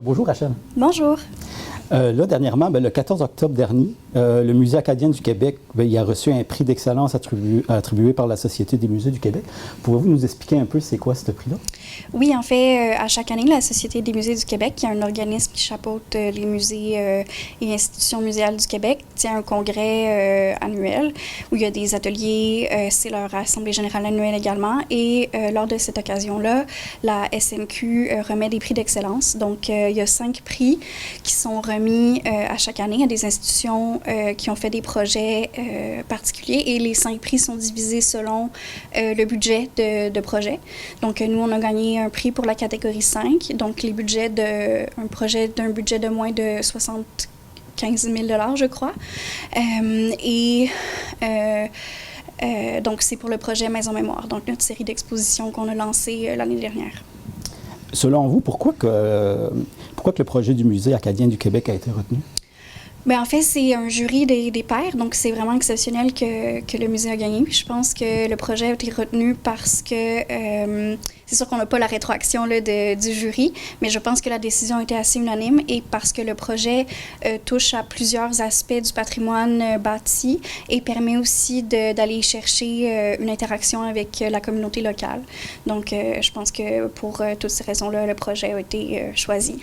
Bonjour Rachel. Bonjour. Là, dernièrement, le 14 octobre dernier, le Musée acadien du Québec il a reçu un prix d'excellence attribué par la Société des musées du Québec. Pouvez-vous nous expliquer un peu c'est quoi ce prix-là? Oui, en fait, à chaque année, la Société des musées du Québec, qui est un organisme qui chapeaute les musées et institutions muséales du Québec, tient un congrès annuel où il y a des ateliers, c'est leur assemblée générale annuelle également. Et lors de cette occasion-là, la SMQ remet des prix d'excellence. Donc, il y a 5 prix qui sont remis à chaque année à des institutions qui ont fait des projets particuliers. Et les 5 prix sont divisés selon le budget de projet. Donc, nous, on a gagné un prix pour la catégorie 5. Donc, les budgets un projet d'un budget de moins de 75 000 $, je crois. Donc, c'est pour le projet Maison Mémoire, donc notre série d'expositions qu'on a lancée l'année dernière. Selon vous, pourquoi que le projet du Musée acadien du Québec a été retenu? Bien, en fait, c'est un jury des pairs, donc c'est vraiment exceptionnel que le musée a gagné. Je pense que le projet a été retenu parce que c'est sûr qu'on n'a pas la rétroaction là, du jury, mais je pense que la décision a été assez unanime et parce que le projet touche à plusieurs aspects du patrimoine bâti et permet aussi d'aller chercher une interaction avec la communauté locale. Donc, je pense que pour toutes ces raisons-là, le projet a été choisi.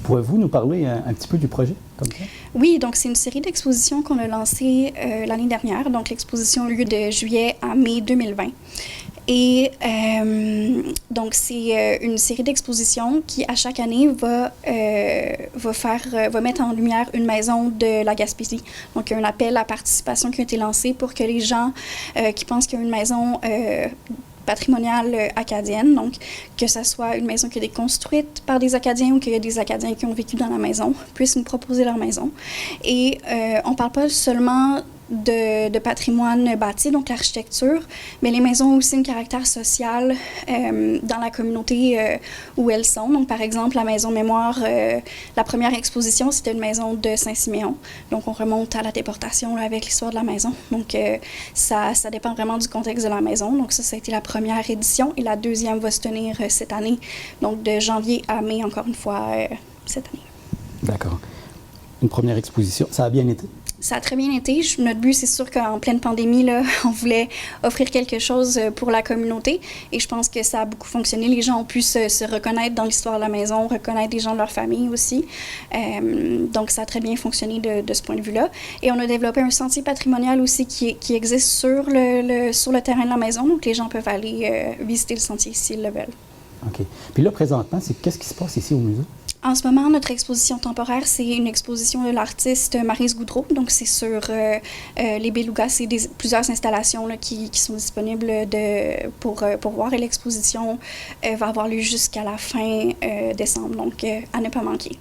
Pouvez-vous nous parler un petit peu du projet, comme ça? Oui, donc c'est une série d'expositions qu'on a lancée l'année dernière. Donc l'exposition a lieu de juillet à mai 2020. Et donc c'est une série d'expositions qui, à chaque année, va mettre en lumière une maison de la Gaspésie. Donc il y a un appel à participation qui a été lancé pour que les gens qui pensent qu'il y a une maison patrimoniale acadienne, donc que ce soit une maison qui a été construite par des Acadiens ou qu'il y a des Acadiens qui ont vécu dans la maison, puissent nous proposer leur maison. Et on ne parle pas seulement de patrimoine bâti, donc l'architecture, mais les maisons ont aussi un caractère social dans la communauté où elles sont. Donc, par exemple, la Maison Mémoire, la première exposition, c'était une maison de Saint-Siméon. Donc, on remonte à la déportation là, avec l'histoire de la maison. Donc, ça dépend vraiment du contexte de la maison. Donc, ça a été la première édition et la deuxième va se tenir cette année, donc de janvier à mai, encore une fois, cette année. D'accord. Une première exposition, ça a bien été? Ça a très bien été. Notre but, c'est sûr qu'en pleine pandémie, là, on voulait offrir quelque chose pour la communauté et je pense que ça a beaucoup fonctionné. Les gens ont pu se reconnaître dans l'histoire de la maison, reconnaître des gens de leur famille aussi. Donc, ça a très bien fonctionné de ce point de vue-là. Et on a développé un sentier patrimonial aussi qui existe sur le terrain de la maison. Donc, les gens peuvent aller visiter le sentier s'ils le veulent. OK. Puis là, présentement, qu'est-ce qui se passe ici au musée? En ce moment, notre exposition temporaire, c'est une exposition de l'artiste Maryse Goudreau. Donc, c'est sur les Belugas. C'est plusieurs installations là, qui sont disponibles pour voir. Et l'exposition va avoir lieu jusqu'à la fin décembre. Donc, à ne pas manquer.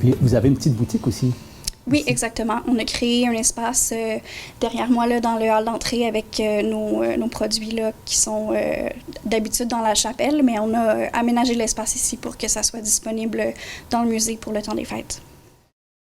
Puis vous avez une petite boutique aussi? Oui, exactement. On a créé un espace derrière moi là, dans le hall d'entrée avec nos produits là, qui sont d'habitude dans la chapelle, mais on a aménagé l'espace ici pour que ça soit disponible dans le musée pour le temps des fêtes.